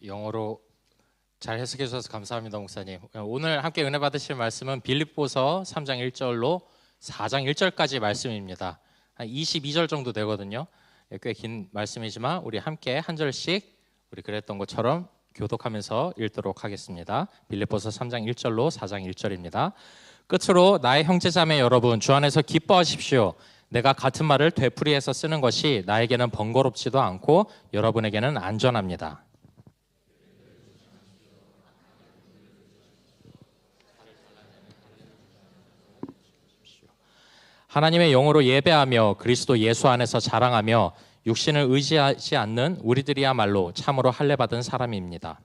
영어로 잘 해석해 주셔서 감사합니다, 목사님. 오늘 함께 은혜 받으실 말씀은 빌립보서 3장 1절로 4장 1절까지 말씀입니다. 한 22절 정도 되거든요. 꽤 긴 말씀이지만 우리 함께 한 절씩 우리 그랬던 것처럼 교독하면서 읽도록 하겠습니다. 빌립보서 3장 1절로 4장 1절입니다. 끝으로 나의 형제자매 여러분, 주 안에서 기뻐하십시오. 내가 같은 말을 되풀이해서 쓰는 것이 나에게는 번거롭지도 않고 여러분에게는 안전합니다. 하나님의 영으로 예배하며 그리스도 예수 안에서 자랑하며 육신을 의지하지 않는 우리들이야말로 참으로 할례받은 사람입니다.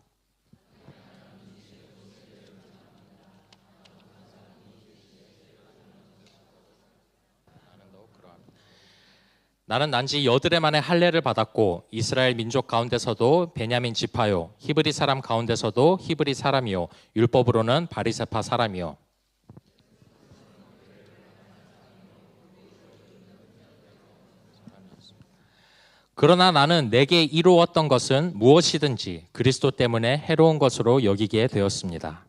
나는 난지 여드레 만에 할례를 받았고 이스라엘 민족 가운데서도 베냐민 지파요 히브리 사람 가운데서도 히브리 사람이요 율법으로는 바리새파 사람이요. 그러나 나는 내게 이루었던 것은 무엇이든지 그리스도 때문에 해로운 것으로 여기게 되었습니다.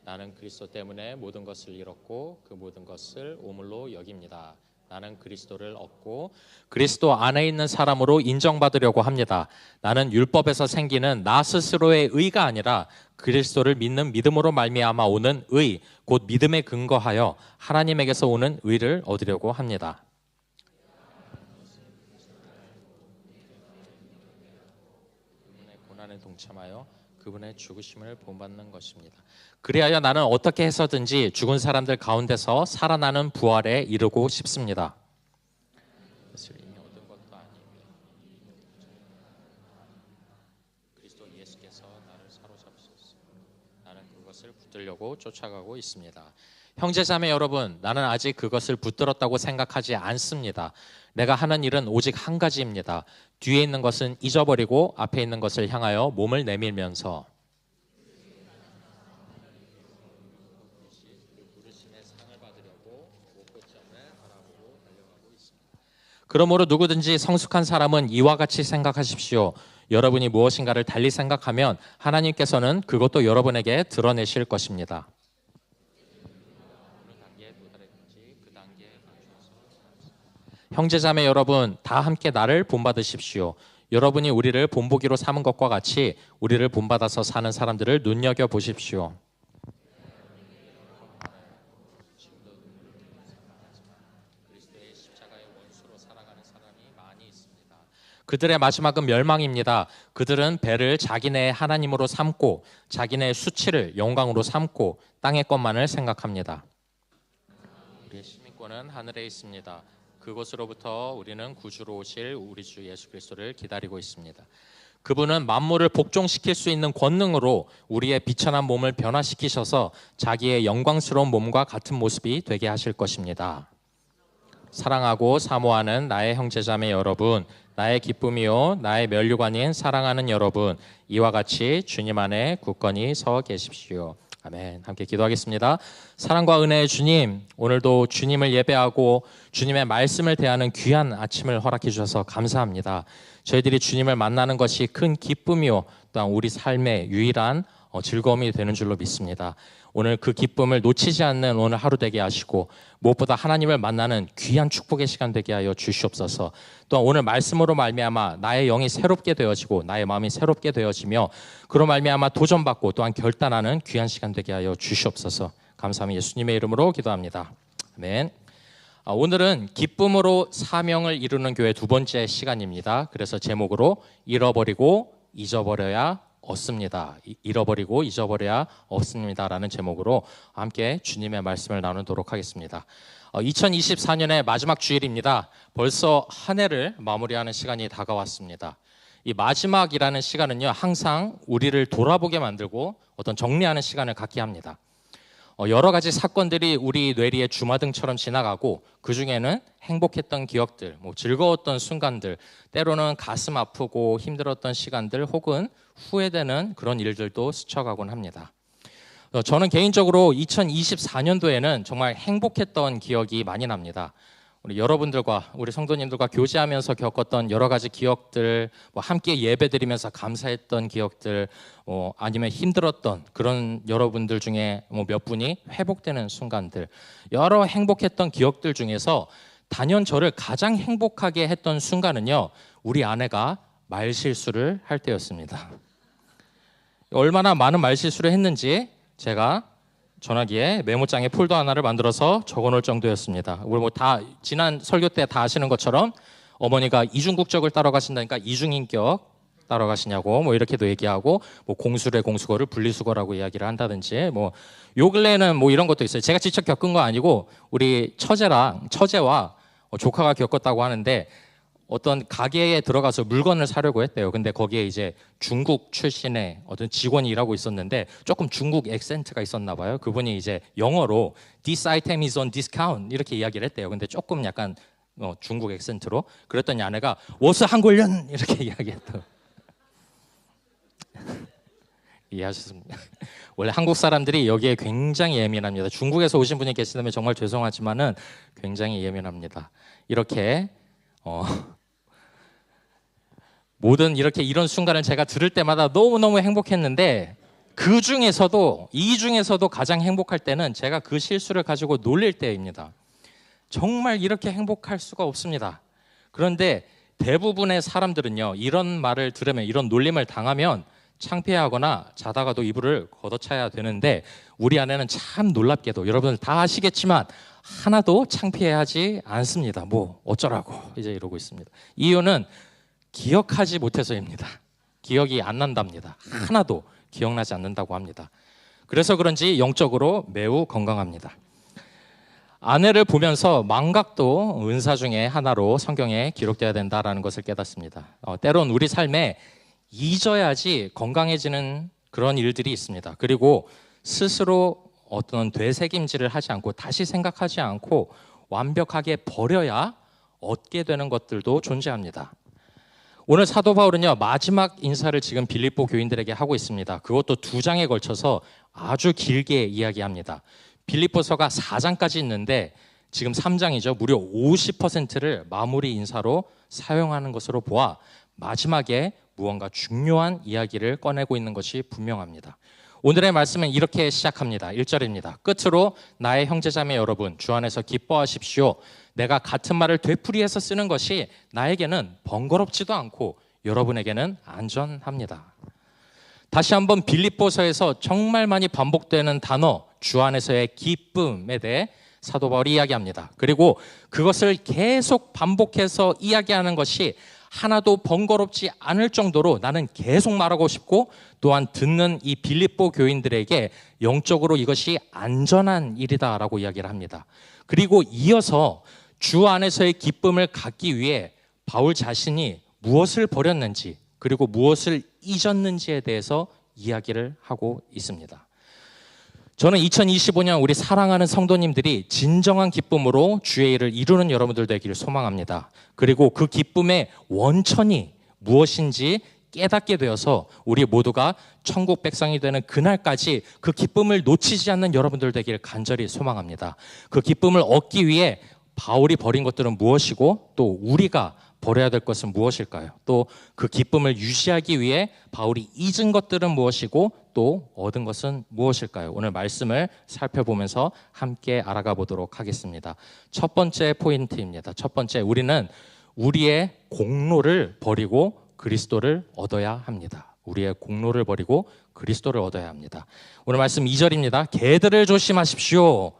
나는 그리스도 때문에 모든 것을 잃었고 그 모든 것을 오물로 여깁니다. 나는 그리스도를 얻고 그리스도 안에 있는 사람으로 인정받으려고 합니다. 나는 율법에서 생기는 나 스스로의 의가 아니라 그리스도를 믿는 믿음으로 말미암아 오는 의, 곧 믿음에 근거하여 하나님에게서 오는 의를 얻으려고 합니다. 그분의 고난에 동참하여 그분의 죽으심을 본받는 것입니다. 그리하여 나는 어떻게 해서든지 죽은 사람들 가운데서 살아나는 부활에 이르고 싶습니다. 그것을 이미 얻은 것도 아니며 그리스도 예수께서 나를 사로잡으셨으니 나는 그것을 붙들려고 쫓아가고 있습니다. 형제자매 여러분, 나는 아직 그것을 붙들었다고 생각하지 않습니다. 내가 하는 일은 오직 한 가지입니다. 뒤에 있는 것은 잊어버리고 앞에 있는 것을 향하여 몸을 내밀면서 그러므로 누구든지 성숙한 사람은 이와 같이 생각하십시오. 여러분이 무엇인가를 달리 생각하면 하나님께서는 그것도 여러분에게 드러내실 것입니다. 형제자매 여러분, 다 함께 나를 본받으십시오. 여러분이 우리를 본보기로 삼은 것과 같이 우리를 본받아서 사는 사람들을 눈여겨보십시오. 그들의 마지막은 멸망입니다. 그들은 배를 자기네의 하나님으로 삼고 자기네의 수치를 영광으로 삼고 땅의 것만을 생각합니다. 우리의 시민권은 하늘에 있습니다. 그곳으로부터 우리는 구주로 오실 우리 주 예수 그리스도를 기다리고 있습니다. 그분은 만물을 복종시킬 수 있는 권능으로 우리의 비천한 몸을 변화시키셔서 자기의 영광스러운 몸과 같은 모습이 되게 하실 것입니다. 사랑하고 사모하는 나의 형제자매 여러분, 나의 기쁨이요 나의 면류관인 사랑하는 여러분, 이와 같이 주님 안에 굳건히 서 계십시오. 아멘. 함께 기도하겠습니다. 사랑과 은혜의 주님, 오늘도 주님을 예배하고 주님의 말씀을 대하는 귀한 아침을 허락해 주셔서 감사합니다. 저희들이 주님을 만나는 것이 큰 기쁨이요 또한 우리 삶의 유일한 즐거움이 되는 줄로 믿습니다. 오늘 그 기쁨을 놓치지 않는 오늘 하루 되게 하시고 무엇보다 하나님을 만나는 귀한 축복의 시간 되게 하여 주시옵소서. 또한 오늘 말씀으로 말미암아 나의 영이 새롭게 되어지고 나의 마음이 새롭게 되어지며 그로 말미암아 도전받고 또한 결단하는 귀한 시간 되게 하여 주시옵소서. 감사하며 예수님의 이름으로 기도합니다. 아멘. 오늘은 기쁨으로 사명을 이루는 교회 두 번째 시간입니다. 그래서 제목으로 잃어버리고 잊어버려야 얻습니다. 잃어버리고 잊어버려야 없습니다라는 제목으로 함께 주님의 말씀을 나누도록 하겠습니다. 2024년의 마지막 주일입니다. 벌써 한 해를 마무리하는 시간이 다가왔습니다. 이 마지막이라는 시간은요, 항상 우리를 돌아보게 만들고 어떤 정리하는 시간을 갖게 합니다. 여러 가지 사건들이 우리 뇌리에 주마등처럼 지나가고 그 중에는 행복했던 기억들, 즐거웠던 순간들, 때로는 가슴 아프고 힘들었던 시간들 혹은 후회되는 그런 일들도 스쳐가곤 합니다. 저는 개인적으로 2024년도에는 정말 행복했던 기억이 많이 납니다. 우리 여러분들과 우리 성도님들과 교제하면서 겪었던 여러 가지 기억들, 뭐 함께 예배드리면서 감사했던 기억들, 아니면 힘들었던 그런 여러분들 중에 몇 분이 회복되는 순간들, 여러 행복했던 기억들 중에서 단연 저를 가장 행복하게 했던 순간은요, 우리 아내가 말실수를 할 때였습니다. 얼마나 많은 말실수를 했는지 제가 전화기에 메모장에 폴더 하나를 만들어서 적어놓을 정도였습니다. 우리 뭐 다 지난 설교 때 다 아시는 것처럼 어머니가 이중국적을 따라가신다니까 이중인격 따라가시냐고 뭐 이렇게도 얘기하고, 뭐 공수래 공수거를 분리수거라고 이야기를 한다든지, 뭐 요 근래에는 뭐 이런 것도 있어요. 제가 직접 겪은 거 아니고 우리 처제와 조카가 겪었다고 하는데, 어떤 가게에 들어가서 물건을 사려고 했대요. 근데 거기에 이제 중국 출신의 어떤 직원이 일하고 있었는데 조금 중국 액센트가 있었나 봐요. 그분이 이제 영어로 This item is on discount 이렇게 이야기를 했대요. 근데 조금 약간 중국 액센트로. 그랬더니 아내가 워스 한국년 이렇게 이야기했다. 이해하셨습니까? 원래 한국 사람들이 여기에 굉장히 예민합니다. 중국에서 오신 분이 계시다면 정말 죄송하지만은 굉장히 예민합니다. 이렇게 모든 이런 순간을 제가 들을 때마다 너무너무 행복했는데, 이 중에서도 가장 행복할 때는 제가 그 실수를 가지고 놀릴 때입니다. 정말 이렇게 행복할 수가 없습니다. 그런데 대부분의 사람들은요, 이런 말을 들으면, 이런 놀림을 당하면 창피하거나 자다가도 이불을 걷어차야 되는데, 우리 아내는 참 놀랍게도 여러분들 다 아시겠지만 하나도 창피해하지 않습니다. 뭐 어쩌라고 이제 이러고 있습니다. 이유는 기억하지 못해서입니다. 기억이 안 난답니다. 하나도 기억나지 않는다고 합니다. 그래서 그런지 영적으로 매우 건강합니다. 아내를 보면서 망각도 은사 중에 하나로 성경에 기록되어야 된다는 것을 깨닫습니다. 때론 우리 삶에 잊어야지 건강해지는 그런 일들이 있습니다. 그리고 스스로 어떤 되새김질을 하지 않고 다시 생각하지 않고 완벽하게 버려야 얻게 되는 것들도 존재합니다. 오늘 사도 바울은요, 마지막 인사를 지금 빌립보 교인들에게 하고 있습니다. 그것도 2장에 걸쳐서 아주 길게 이야기합니다. 빌립보서가 4장까지 있는데 지금 3장이죠. 무려 50%를 마무리 인사로 사용하는 것으로 보아 마지막에 무언가 중요한 이야기를 꺼내고 있는 것이 분명합니다. 오늘의 말씀은 이렇게 시작합니다. 1절입니다. 끝으로 나의 형제자매 여러분, 주 안에서 기뻐하십시오. 내가 같은 말을 되풀이해서 쓰는 것이 나에게는 번거롭지도 않고 여러분에게는 안전합니다. 다시 한번 빌립보서에서 정말 많이 반복되는 단어, 주 안에서의 기쁨에 대해 사도 바울이 이야기합니다. 그리고 그것을 계속 반복해서 이야기하는 것이 하나도 번거롭지 않을 정도로 나는 계속 말하고 싶고, 또한 듣는 이 빌립보 교인들에게 영적으로 이것이 안전한 일이다라고 이야기를 합니다. 그리고 이어서 주 안에서의 기쁨을 갖기 위해 바울 자신이 무엇을 버렸는지, 그리고 무엇을 잊었는지에 대해서 이야기를 하고 있습니다. 저는 2025년 우리 사랑하는 성도님들이 진정한 기쁨으로 주의 일을 이루는 여러분들 되기를 소망합니다. 그리고 그 기쁨의 원천이 무엇인지 깨닫게 되어서 우리 모두가 천국 백성이 되는 그날까지 그 기쁨을 놓치지 않는 여러분들 되기를 간절히 소망합니다. 그 기쁨을 얻기 위해 바울이 버린 것들은 무엇이고, 또 우리가 버려야 될 것은 무엇일까요? 또 그 기쁨을 유지하기 위해 바울이 잊은 것들은 무엇이고, 또 얻은 것은 무엇일까요? 오늘 말씀을 살펴보면서 함께 알아가 보도록 하겠습니다. 첫 번째 포인트입니다. 첫 번째, 우리는 우리의 공로를 버리고 그리스도를 얻어야 합니다. 우리의 공로를 버리고 그리스도를 얻어야 합니다. 오늘 말씀 2절입니다. 개들을 조심하십시오.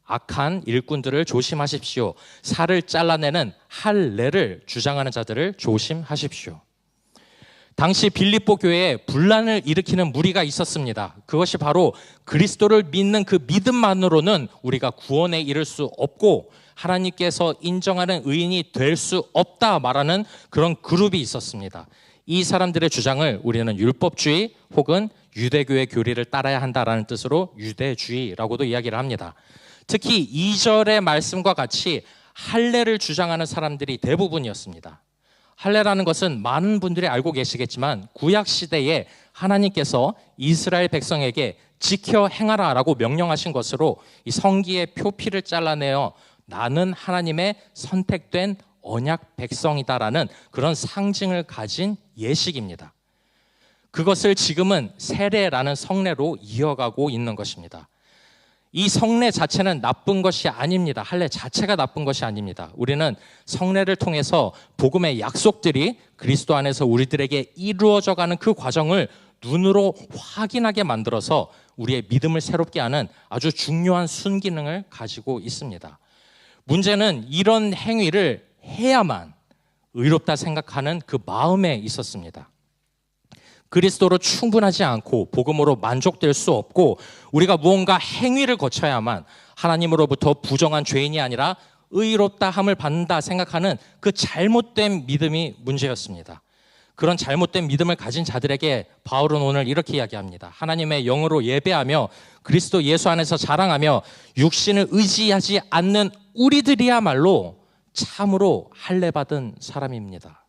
악한 일꾼들을 조심하십시오. 살을 잘라내는 할례를 주장하는 자들을 조심하십시오. 당시 빌립보 교회에 분란을 일으키는 무리가 있었습니다. 그것이 바로 그리스도를 믿는 그 믿음만으로는 우리가 구원에 이를 수 없고 하나님께서 인정하는 의인이 될 수 없다 말하는 그런 그룹이 있었습니다. 이 사람들의 주장을 우리는 율법주의 혹은 유대교의 교리를 따라야 한다라는 뜻으로 유대주의라고도 이야기를 합니다. 특히 2절의 말씀과 같이 할례를 주장하는 사람들이 대부분이었습니다. 할례라는 것은 많은 분들이 알고 계시겠지만 구약 시대에 하나님께서 이스라엘 백성에게 지켜 행하라라고 명령하신 것으로 이 성기의 표피를 잘라내어 나는 하나님의 선택된 언약 백성이다라는 그런 상징을 가진 예식입니다. 그것을 지금은 세례라는 성례로 이어가고 있는 것입니다. 이 성례 자체는 나쁜 것이 아닙니다. 할례 자체가 나쁜 것이 아닙니다. 우리는 성례를 통해서 복음의 약속들이 그리스도 안에서 우리들에게 이루어져가는 그 과정을 눈으로 확인하게 만들어서 우리의 믿음을 새롭게 하는 아주 중요한 순기능을 가지고 있습니다. 문제는 이런 행위를 해야만 의롭다 생각하는 그 마음에 있었습니다. 그리스도로 충분하지 않고 복음으로 만족될 수 없고 우리가 무언가 행위를 거쳐야만 하나님으로부터 부정한 죄인이 아니라 의롭다 함을 받는다 생각하는 그 잘못된 믿음이 문제였습니다. 그런 잘못된 믿음을 가진 자들에게 바울은 오늘 이렇게 이야기합니다. 하나님의 영으로 예배하며 그리스도 예수 안에서 자랑하며 육신을 의지하지 않는 우리들이야말로 참으로 할례받은 사람입니다.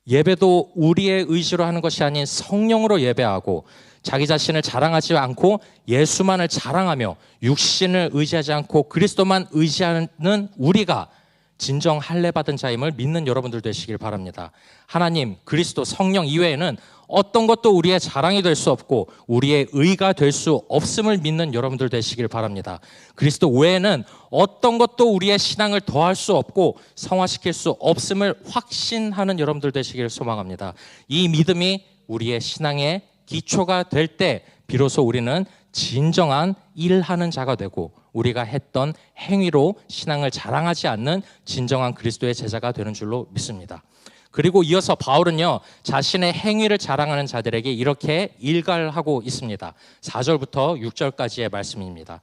예배도 우리의 의지로 하는 것이 아닌 성령으로 예배하고 자기 자신을 자랑하지 않고 예수만을 자랑하며 육신을 의지하지 않고 그리스도만 의지하는 우리가 진정 할례받은 자임을 믿는 여러분들 되시길 바랍니다. 하나님, 그리스도, 성령 이외에는 어떤 것도 우리의 자랑이 될 수 없고 우리의 의가 될 수 없음을 믿는 여러분들 되시길 바랍니다. 그리스도 외에는 어떤 것도 우리의 신앙을 더할 수 없고 성화시킬 수 없음을 확신하는 여러분들 되시길 소망합니다. 이 믿음이 우리의 신앙의 기초가 될 때 비로소 우리는 진정한 일하는 자가 되고 우리가 했던 행위로 신앙을 자랑하지 않는 진정한 그리스도의 제자가 되는 줄로 믿습니다. 그리고 이어서 바울은요, 자신의 행위를 자랑하는 자들에게 이렇게 일갈하고 있습니다. 4절부터 6절까지의 말씀입니다.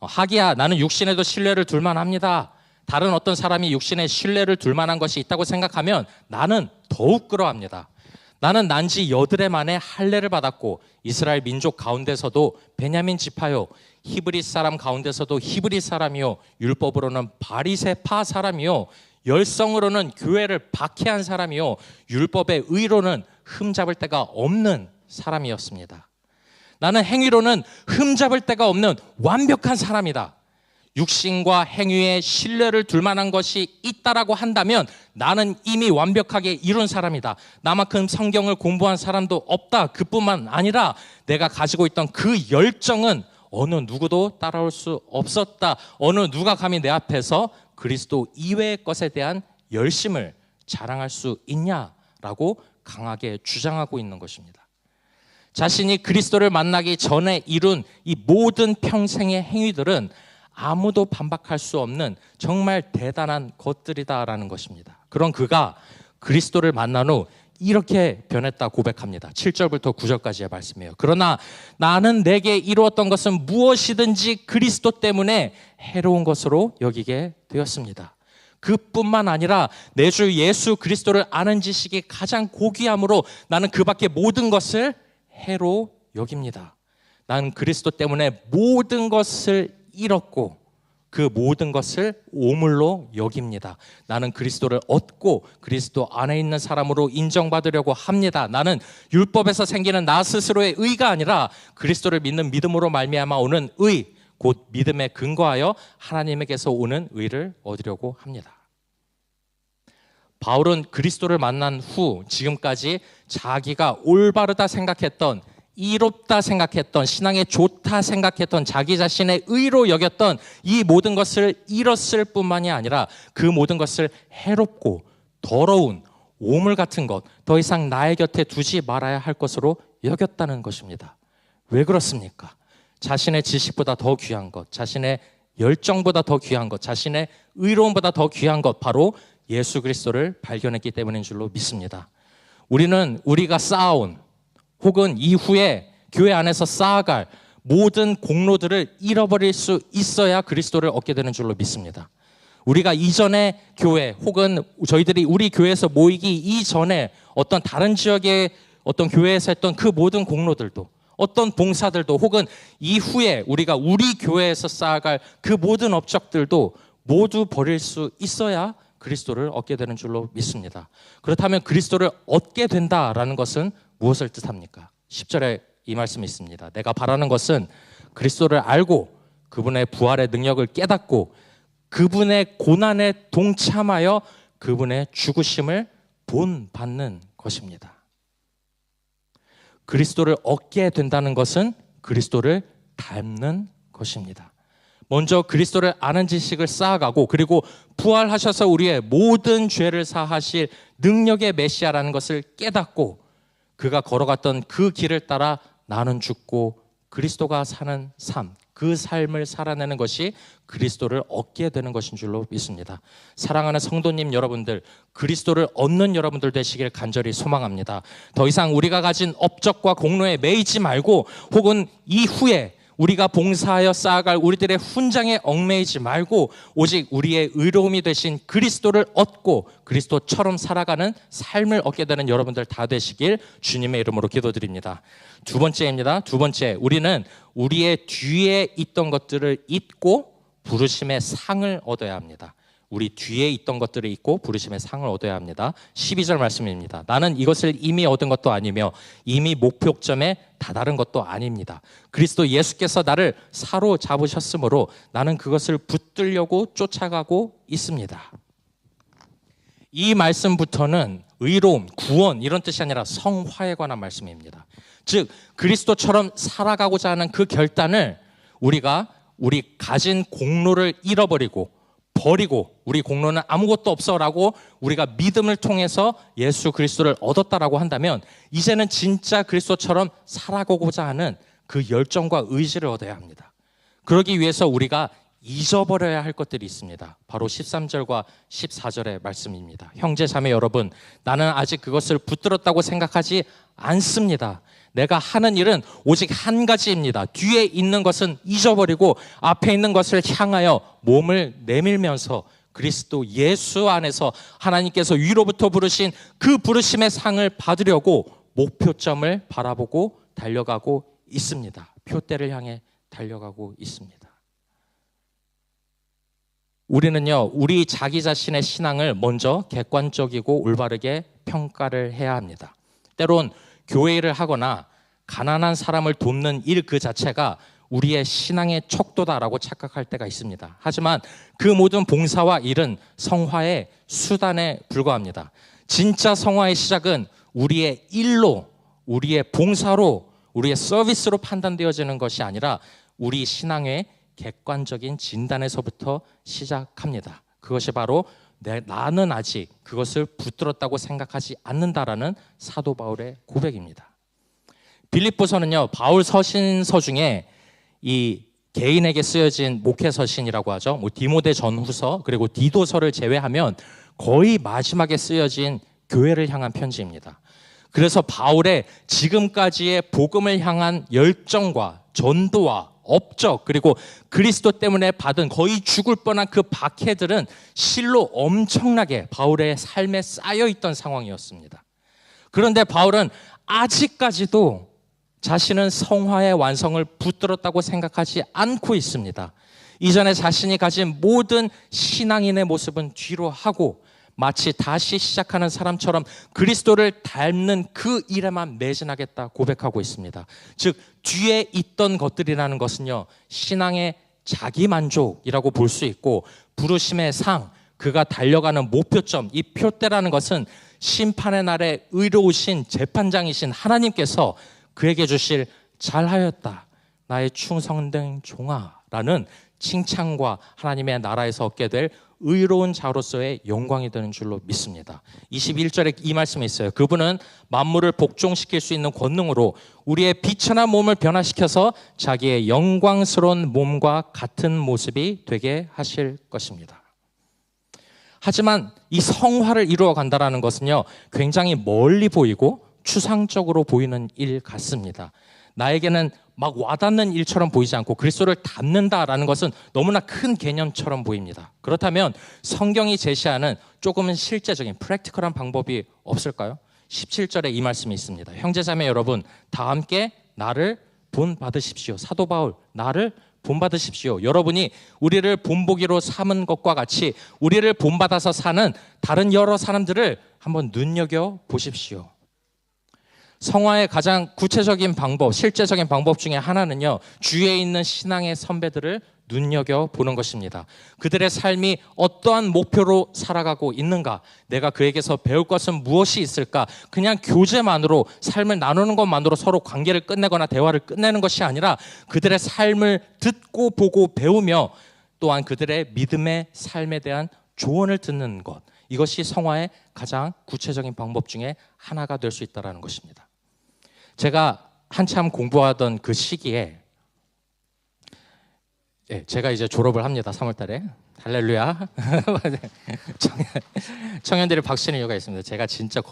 하기야 나는 육신에도 신뢰를 둘 만합니다. 다른 어떤 사람이 육신에 신뢰를 둘 만한 것이 있다고 생각하면 나는 더욱 그러합니다. 나는 난지 8해 만에 할례를 받았고 이스라엘 민족 가운데서도 베냐민 지파요, 히브리 사람 가운데서도 히브리 사람이요, 율법으로는 바리새파 사람이요, 열성으로는 교회를 박해한 사람이요, 율법의 의로는 흠잡을 데가 없는 사람이었습니다. 나는 행위로는 흠잡을 데가 없는 완벽한 사람이다. 육신과 행위에 신뢰를 둘 만한 것이 있다라고 한다면 나는 이미 완벽하게 이룬 사람이다. 나만큼 성경을 공부한 사람도 없다. 그뿐만 아니라 내가 가지고 있던 그 열정은 어느 누구도 따라올 수 없었다. 어느 누가 감히 내 앞에서 그리스도 이외의 것에 대한 열심을 자랑할 수 있냐라고 강하게 주장하고 있는 것입니다. 자신이 그리스도를 만나기 전에 이룬 이 모든 평생의 행위들은 아무도 반박할 수 없는 정말 대단한 것들이다라는 것입니다. 그런 그가 그리스도를 만난 후 이렇게 변했다 고백합니다. 7절부터 9절까지의 말씀이에요. 그러나 나는 내게 이루었던 것은 무엇이든지 그리스도 때문에 해로운 것으로 여기게 되었습니다. 그뿐만 아니라 내 주 예수 그리스도를 아는 지식이 가장 고귀함으로 나는 그 밖에 모든 것을 해로 여깁니다. 나는 그리스도 때문에 모든 것을 잃었고 그 모든 것을 오물로 여깁니다. 나는 그리스도를 얻고 그리스도 안에 있는 사람으로 인정받으려고 합니다. 나는 율법에서 생기는 나 스스로의 의가 아니라 그리스도를 믿는 믿음으로 말미암아 오는 의, 곧 믿음에 근거하여 하나님에게서 오는 의를 얻으려고 합니다. 바울은 그리스도를 만난 후 지금까지 자기가 올바르다 생각했던, 이롭다 생각했던, 신앙에 좋다 생각했던, 자기 자신의 의로 여겼던 이 모든 것을 잃었을 뿐만이 아니라 그 모든 것을 해롭고 더러운 오물 같은 것, 더 이상 나의 곁에 두지 말아야 할 것으로 여겼다는 것입니다. 왜 그렇습니까? 자신의 지식보다 더 귀한 것, 자신의 열정보다 더 귀한 것, 자신의 의로움보다 더 귀한 것, 바로 예수 그리스도를 발견했기 때문인 줄로 믿습니다. 우리는 우리가 쌓아온 혹은 이후에 교회 안에서 쌓아갈 모든 공로들을 잃어버릴 수 있어야 그리스도를 얻게 되는 줄로 믿습니다. 우리가 이전의 교회 혹은 저희들이 우리 교회에서 모이기 이전에 어떤 다른 지역의 어떤 교회에서 했던 그 모든 공로들도, 어떤 봉사들도, 혹은 이후에 우리가 우리 교회에서 쌓아갈 그 모든 업적들도 모두 버릴 수 있어야 그리스도를 얻게 되는 줄로 믿습니다. 그렇다면 그리스도를 얻게 된다라는 것은 무엇을 뜻합니까? 10절에 이 말씀이 있습니다. 내가 바라는 것은 그리스도를 알고 그분의 부활의 능력을 깨닫고 그분의 고난에 동참하여 그분의 죽으심을 본받는 것입니다. 그리스도를 얻게 된다는 것은 그리스도를 닮는 것입니다. 먼저 그리스도를 아는 지식을 쌓아가고 그리고 부활하셔서 우리의 모든 죄를 사하실 능력의 메시아라는 것을 깨닫고 그가 걸어갔던 그 길을 따라 나는 죽고 그리스도가 사는 삶, 그 삶을 살아내는 것이 그리스도를 얻게 되는 것인 줄로 믿습니다. 사랑하는 성도님 여러분들, 그리스도를 얻는 여러분들 되시길 간절히 소망합니다. 더 이상 우리가 가진 업적과 공로에 매이지 말고 혹은 이후에 우리가 봉사하여 쌓아갈 우리들의 훈장에 얽매이지 말고 오직 우리의 의로움이 되신 그리스도를 얻고 그리스도처럼 살아가는 삶을 얻게 되는 여러분들 다 되시길 주님의 이름으로 기도드립니다. 두 번째입니다. 두 번째, 우리는 우리의 뒤에 있던 것들을 잊고 부르심의 상을 얻어야 합니다. 우리 뒤에 있던 것들을 잊고 부르심의 상을 얻어야 합니다. 12절 말씀입니다. 나는 이것을 이미 얻은 것도 아니며 이미 목표점에 다다른 것도 아닙니다. 그리스도 예수께서 나를 사로잡으셨으므로 나는 그것을 붙들려고 쫓아가고 있습니다. 이 말씀부터는 의로움, 구원 이런 뜻이 아니라 성화에 관한 말씀입니다. 즉 그리스도처럼 살아가고자 하는 그 결단을 우리가 우리 가진 공로를 잃어버리고 버리고 우리 공로는 아무것도 없어라고 우리가 믿음을 통해서 예수 그리스도를 얻었다라고 한다면 이제는 진짜 그리스도처럼 살아가고자 하는 그 열정과 의지를 얻어야 합니다. 그러기 위해서 우리가 잊어버려야 할 것들이 있습니다. 바로 13절과 14절의 말씀입니다. 형제 자매 여러분, 나는 아직 그것을 붙들었다고 생각하지 않습니다. 내가 하는 일은 오직 한 가지입니다. 뒤에 있는 것은 잊어버리고 앞에 있는 것을 향하여 몸을 내밀면서 그리스도 예수 안에서 하나님께서 위로부터 부르신 그 부르심의 상을 받으려고 목표점을 바라보고 달려가고 있습니다. 표대를 향해 달려가고 있습니다. 우리는요, 우리 자기 자신의 신앙을 먼저 객관적이고 올바르게 평가를 해야 합니다. 때론 교회 일을 하거나 가난한 사람을 돕는 일 그 자체가 우리의 신앙의 척도다라고 착각할 때가 있습니다. 하지만 그 모든 봉사와 일은 성화의 수단에 불과합니다. 진짜 성화의 시작은 우리의 일로, 우리의 봉사로, 우리의 서비스로 판단되어지는 것이 아니라 우리 신앙의 객관적인 진단에서부터 시작합니다. 그것이 바로 나는 아직 그것을 붙들었다고 생각하지 않는다라는 사도 바울의 고백입니다. 빌립보서는요, 바울 서신서 중에 이 개인에게 쓰여진 목회 서신이라고 하죠. 디모데 전후서 그리고 디도서를 제외하면 거의 마지막에 쓰여진 교회를 향한 편지입니다. 그래서 바울의 지금까지의 복음을 향한 열정과 전도와 업적 그리고 그리스도 때문에 받은 거의 죽을 뻔한 그 박해들은 실로 엄청나게 바울의 삶에 쌓여있던 상황이었습니다. 그런데 바울은 아직까지도 자신은 성화의 완성을 붙들었다고 생각하지 않고 있습니다. 이전에 자신이 가진 모든 신앙인의 모습은 뒤로 하고 마치 다시 시작하는 사람처럼 그리스도를 닮는 그 일에만 매진하겠다 고백하고 있습니다. 즉 뒤에 있던 것들이라는 것은요, 신앙의 자기만족이라고 볼 수 있고 부르심의 상, 그가 달려가는 목표점, 이 표대라는 것은 심판의 날에 의로우신 재판장이신 하나님께서 그에게 주실 잘하였다 나의 충성된 종아라는 칭찬과 하나님의 나라에서 얻게 될 의로운 자로서의 영광이 되는 줄로 믿습니다. 21절에 이 말씀이 있어요. 그분은 만물을 복종시킬 수 있는 권능으로 우리의 비천한 몸을 변화시켜서 자기의 영광스러운 몸과 같은 모습이 되게 하실 것입니다. 하지만 이 성화를 이루어 간다는 것은요, 굉장히 멀리 보이고 추상적으로 보이는 일 같습니다. 나에게는 막 와닿는 일처럼 보이지 않고 그리스도를 닮는다라는 것은 너무나 큰 개념처럼 보입니다. 그렇다면 성경이 제시하는 조금은 실제적인 프랙티컬한 방법이 없을까요? 17절에 이 말씀이 있습니다. 형제자매 여러분, 다 함께 나를 본받으십시오. 사도 바울, 나를 본받으십시오. 여러분이 우리를 본보기로 삼은 것과 같이 우리를 본받아서 사는 다른 여러 사람들을 한번 눈여겨보십시오. 성화의 가장 구체적인 방법, 실제적인 방법 중에 하나는요, 주위에 있는 신앙의 선배들을 눈여겨보는 것입니다. 그들의 삶이 어떠한 목표로 살아가고 있는가, 내가 그에게서 배울 것은 무엇이 있을까. 그냥 교제만으로, 삶을 나누는 것만으로 서로 관계를 끝내거나 대화를 끝내는 것이 아니라 그들의 삶을 듣고 보고 배우며 또한 그들의 믿음의 삶에 대한 조언을 듣는 것, 이것이 성화의 가장 구체적인 방법 중에 하나가 될 수 있다는 것입니다. 제가 한참 공부하던 그 시기에 제가 이제 졸업을 합니다. 3월 달에. 할렐루야. 청년들이 박수치는 이유가 있습니다. 제가 진짜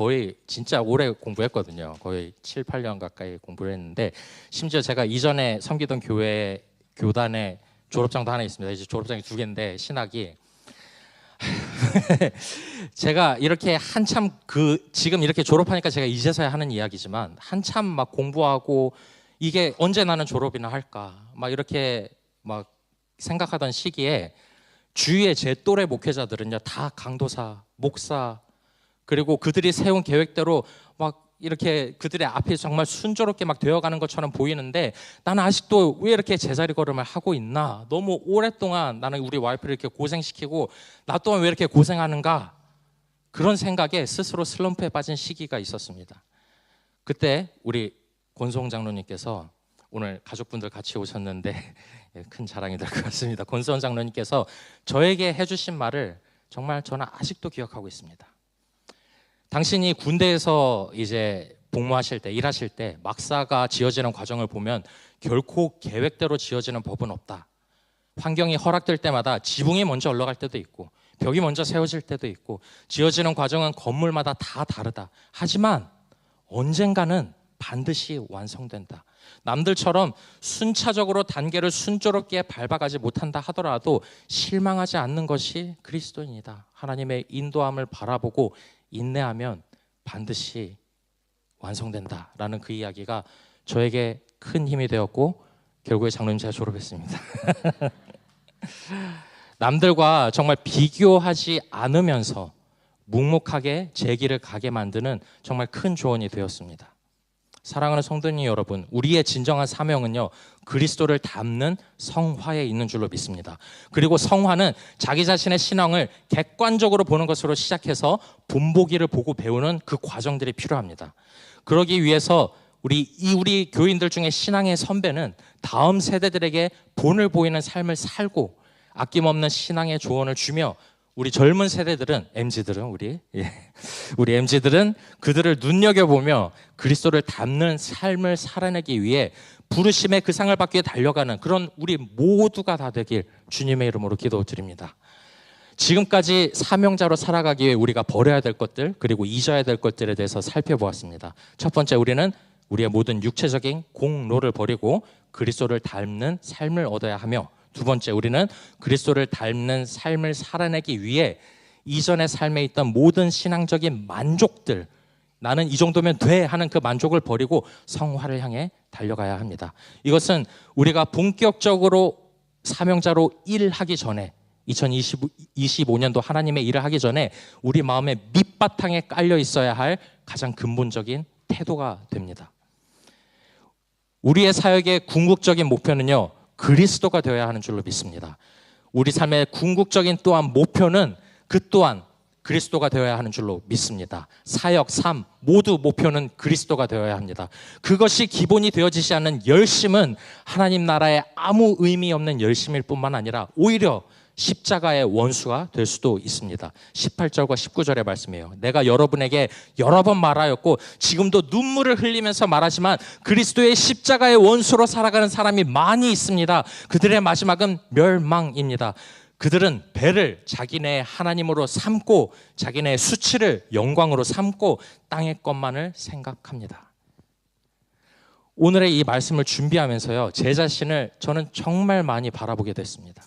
오래 공부했거든요. 거의 7, 8년 가까이 공부를 했는데, 심지어 제가 이전에 섬기던 교회 교단에 졸업장도 하나 있습니다. 이제 졸업장이 2개인데 신학이 제가 이렇게 한참 지금 이렇게 졸업하니까 제가 이제서야 하는 이야기지만, 한참 막 공부하고 이게 언제 나는 졸업이나 할까 막 이렇게 막 생각하던 시기에 주위에 제 또래 목회자들은요 다 강도사, 목사, 그리고 그들이 세운 계획대로 막 이렇게 그들의 앞에 정말 순조롭게 막 되어가는 것처럼 보이는데, 나는 아직도 왜 이렇게 제자리 걸음을 하고 있나, 너무 오랫동안 나는 우리 와이프를 이렇게 고생시키고 나 또한 왜 이렇게 고생하는가, 그런 생각에 스스로 슬럼프에 빠진 시기가 있었습니다. 그때 우리 권수홍 장로님께서, 오늘 가족분들 같이 오셨는데 큰 자랑이 될 것 같습니다. 권수홍 장로님께서 저에게 해주신 말을 정말 저는 아직도 기억하고 있습니다. 당신이 군대에서 이제 복무하실 때, 일하실 때 막사가 지어지는 과정을 보면 결코 계획대로 지어지는 법은 없다. 환경이 허락될 때마다 지붕이 먼저 올라갈 때도 있고 벽이 먼저 세워질 때도 있고 지어지는 과정은 건물마다 다 다르다. 하지만 언젠가는 반드시 완성된다. 남들처럼 순차적으로 단계를 순조롭게 밟아가지 못한다 하더라도 실망하지 않는 것이 그리스도인이다. 하나님의 인도함을 바라보고 인내하면 반드시 완성된다라는 그 이야기가 저에게 큰 힘이 되었고, 결국에 장로님 제가 졸업했습니다. 남들과 정말 비교하지 않으면서 묵묵하게 제 길을 가게 만드는 정말 큰 조언이 되었습니다. 사랑하는 성도님 여러분, 우리의 진정한 사명은요, 그리스도를 닮는 성화에 있는 줄로 믿습니다. 그리고 성화는 자기 자신의 신앙을 객관적으로 보는 것으로 시작해서 본보기를 보고 배우는 그 과정들이 필요합니다. 그러기 위해서 우리 교인들 중에 신앙의 선배는 다음 세대들에게 본을 보이는 삶을 살고 아낌없는 신앙의 조언을 주며, 우리 젊은 세대들은, 우리 MZ들은 그들을 눈여겨보며 그리스도를 닮는 삶을 살아내기 위해 부르심의 그 상을 받기 위해 달려가는 그런 우리 모두가 다 되길 주님의 이름으로 기도드립니다. 지금까지 사명자로 살아가기 위해 우리가 버려야 될 것들, 그리고 잊어야 될 것들에 대해서 살펴보았습니다. 첫 번째, 우리는 우리의 모든 육체적인 공로를 버리고 그리스도를 닮는 삶을 얻어야 하며, 두 번째, 우리는 그리스도를 닮는 삶을 살아내기 위해 이전의 삶에 있던 모든 신앙적인 만족들, 나는 이 정도면 돼 하는 그 만족을 버리고 성화를 향해 달려가야 합니다. 이것은 우리가 본격적으로 사명자로 일하기 전에, 2025년도 하나님의 일을 하기 전에 우리 마음의 밑바탕에 깔려 있어야 할 가장 근본적인 태도가 됩니다. 우리의 사역의 궁극적인 목표는요, 그리스도가 되어야 하는 줄로 믿습니다. 우리 삶의 궁극적인 또한 목표는 그 또한 그리스도가 되어야 하는 줄로 믿습니다. 사역, 삶 모두 목표는 그리스도가 되어야 합니다. 그것이 기본이 되어지지 않는 열심은 하나님 나라에 아무 의미 없는 열심일 뿐만 아니라 오히려 십자가의 원수가 될 수도 있습니다. 18절과 19절의 말씀이에요. 내가 여러분에게 여러 번 말하였고 지금도 눈물을 흘리면서 말하지만 그리스도의 십자가의 원수로 살아가는 사람이 많이 있습니다. 그들의 마지막은 멸망입니다. 그들은 배를 자기네 하나님으로 삼고 자기네 수치를 영광으로 삼고 땅의 것만을 생각합니다. 오늘의 이 말씀을 준비하면서요, 제 자신을 저는 정말 많이 바라보게 됐습니다.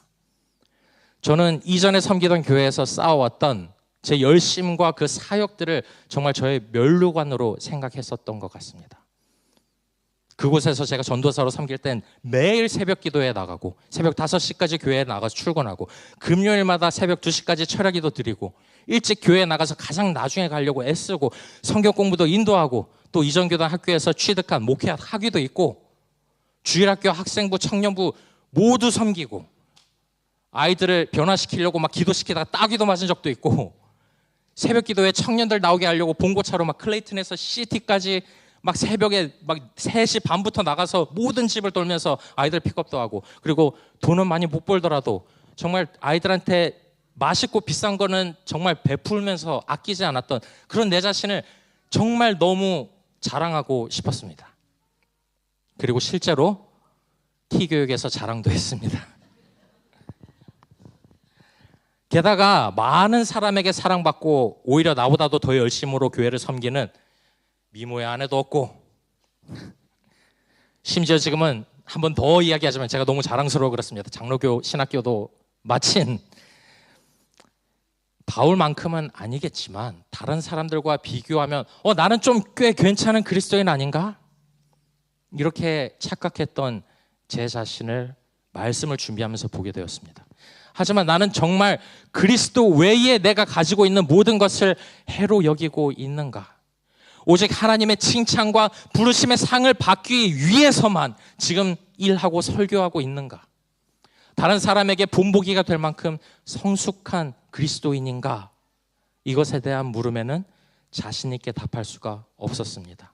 저는 이전에 섬기던 교회에서 쌓아왔던 제 열심과 그 사역들을 정말 저의 면류관으로 생각했었던 것 같습니다. 그곳에서 제가 전도사로 섬길 땐 매일 새벽 기도에 나가고 새벽 5시까지 교회에 나가서 출근하고 금요일마다 새벽 2시까지 철야기도 드리고 일찍 교회에 나가서 가장 나중에 가려고 애쓰고 성경 공부도 인도하고 또 이전교단 학교에서 취득한 목회 학위도 있고 주일학교 학생부, 청년부 모두 섬기고 아이들을 변화시키려고 막 기도시키다가 따귀도 맞은 적도 있고 새벽 기도에 청년들 나오게 하려고 봉고차로 막 클레이튼에서 시티까지 막 새벽에 막 3시 반부터 나가서 모든 집을 돌면서 아이들 픽업도 하고, 그리고 돈은 많이 못 벌더라도 정말 아이들한테 맛있고 비싼 거는 정말 베풀면서 아끼지 않았던 그런 내 자신을 정말 너무 자랑하고 싶었습니다. 그리고 실제로 T교육에서 자랑도 했습니다. 게다가 많은 사람에게 사랑받고 오히려 나보다도 더 열심으로 교회를 섬기는 미모의 아내도 없고, 심지어 지금은 한 번 더 이야기하자면 제가 너무 자랑스러워 그렇습니다. 장로교 신학교도 마친 바울만큼은 아니겠지만 다른 사람들과 비교하면 나는 좀 꽤 괜찮은 그리스도인 아닌가? 이렇게 착각했던 제 자신을 말씀을 준비하면서 보게 되었습니다. 하지만 나는 정말 그리스도 외에 내가 가지고 있는 모든 것을 해로 여기고 있는가? 오직 하나님의 칭찬과 부르심의 상을 받기 위해서만 지금 일하고 설교하고 있는가? 다른 사람에게 본보기가 될 만큼 성숙한 그리스도인인가? 이것에 대한 물음에는 자신 있게 답할 수가 없었습니다.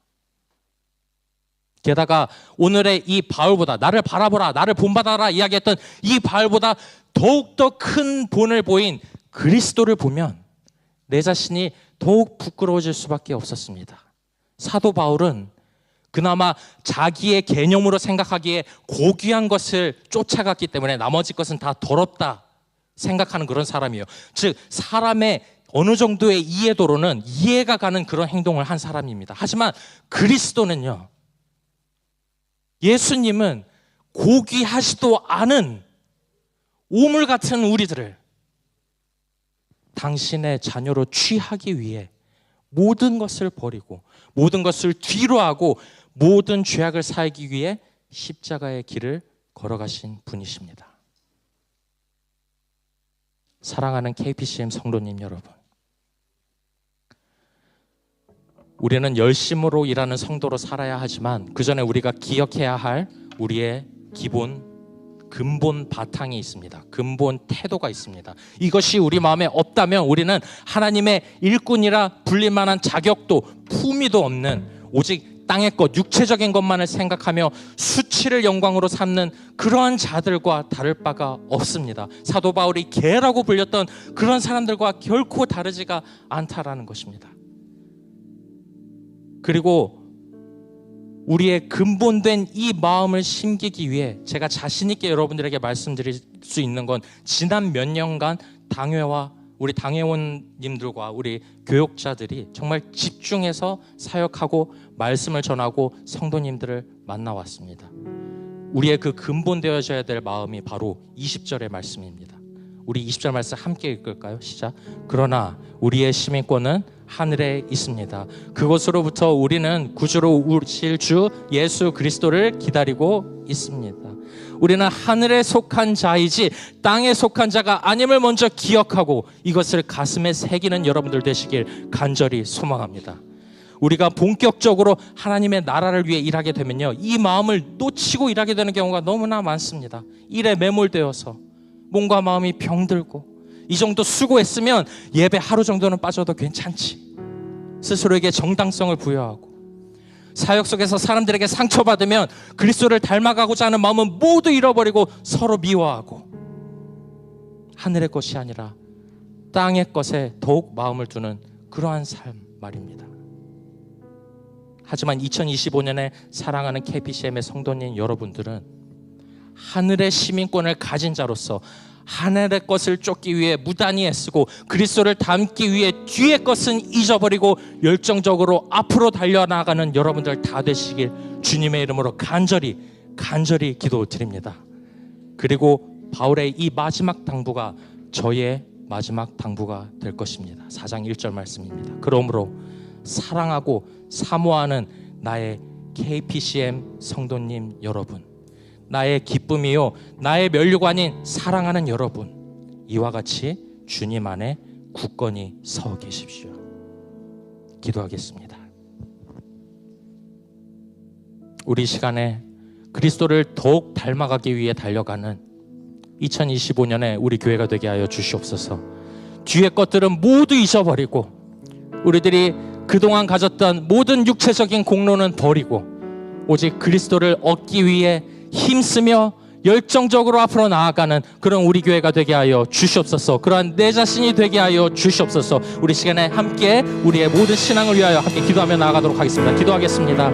게다가 오늘의 이 바울보다, 나를 바라보라, 나를 본받아라 이야기했던 이 바울보다 더욱더 큰 본을 보인 그리스도를 보면 내 자신이 더욱 부끄러워질 수밖에 없었습니다. 사도 바울은 그나마 자기의 개념으로 생각하기에 고귀한 것을 쫓아갔기 때문에 나머지 것은 다 더럽다 생각하는 그런 사람이에요. 즉 사람의 어느 정도의 이해도로는 이해가 가는 그런 행동을 한 사람입니다. 하지만 그리스도는요, 예수님은 고귀하지도 않은 오물 같은 우리들을 당신의 자녀로 취하기 위해 모든 것을 버리고 모든 것을 뒤로 하고 모든 죄악을 사하기 위해 십자가의 길을 걸어가신 분이십니다. 사랑하는 KPCM 성도님 여러분, 우리는 열심으로 일하는 성도로 살아야 하지만 그 전에 우리가 기억해야 할 우리의 근본 바탕이 있습니다. 근본 태도가 있습니다. 이것이 우리 마음에 없다면 우리는 하나님의 일꾼이라 불릴 만한 자격도 품위도 없는 오직 땅의 것, 육체적인 것만을 생각하며 수치를 영광으로 삼는 그러한 자들과 다를 바가 없습니다. 사도 바울이 개라고 불렸던 그런 사람들과 결코 다르지가 않다라는 것입니다. 그리고 우리의 근본된 이 마음을 심기기 위해 제가 자신 있게 여러분들에게 말씀드릴 수 있는 건 지난 몇 년간 당회와 우리 당회원님들과 우리 교역자들이 정말 집중해서 사역하고 말씀을 전하고 성도님들을 만나왔습니다. 우리의 그 근본되어져야 될 마음이 바로 20절의 말씀입니다. 우리 20절 말씀 함께 읽을까요? 시작. 그러나 우리의 시민권은 하늘에 있습니다. 그곳으로부터 우리는 구주로 오실 주 예수 그리스도를 기다리고 있습니다. 우리는 하늘에 속한 자이지 땅에 속한 자가 아님을 먼저 기억하고 이것을 가슴에 새기는 여러분들 되시길 간절히 소망합니다. 우리가 본격적으로 하나님의 나라를 위해 일하게 되면요, 이 마음을 놓치고 일하게 되는 경우가 너무나 많습니다. 일에 매몰되어서 몸과 마음이 병들고 이 정도 수고했으면 예배 하루 정도는 빠져도 괜찮지, 스스로에게 정당성을 부여하고 사역 속에서 사람들에게 상처받으면 그리스도를 닮아가고자 하는 마음은 모두 잃어버리고 서로 미워하고 하늘의 것이 아니라 땅의 것에 더욱 마음을 두는 그러한 삶 말입니다. 하지만 2025년에 사랑하는 KPCM의 성도님 여러분들은 하늘의 시민권을 가진 자로서 하늘의 것을 쫓기 위해 무단히 애쓰고 그리스도를 닮기 위해 뒤의 것은 잊어버리고 열정적으로 앞으로 달려나가는 여러분들 다 되시길 주님의 이름으로 간절히 기도드립니다. 그리고 바울의 이 마지막 당부가 저의 마지막 당부가 될 것입니다. 4장 1절 말씀입니다. 그러므로 사랑하고 사모하는 나의 KPCM 성도님 여러분, 나의 기쁨이요 나의 면류관인 사랑하는 여러분, 이와 같이 주님 안에 굳건히 서 계십시오. 기도하겠습니다. 우리 시간에 그리스도를 더욱 닮아가기 위해 달려가는 2025년에 우리 교회가 되게 하여 주시옵소서. 뒤의 것들은 모두 잊어버리고 우리들이 그동안 가졌던 모든 육체적인 공로는 버리고 오직 그리스도를 얻기 위해 힘쓰며 열정적으로 앞으로 나아가는 그런 우리 교회가 되게 하여 주시옵소서. 그러한 내 자신이 되게 하여 주시옵소서. 우리 시간에 함께 우리의 모든 신앙을 위하여 함께 기도하며 나아가도록 하겠습니다. 기도하겠습니다.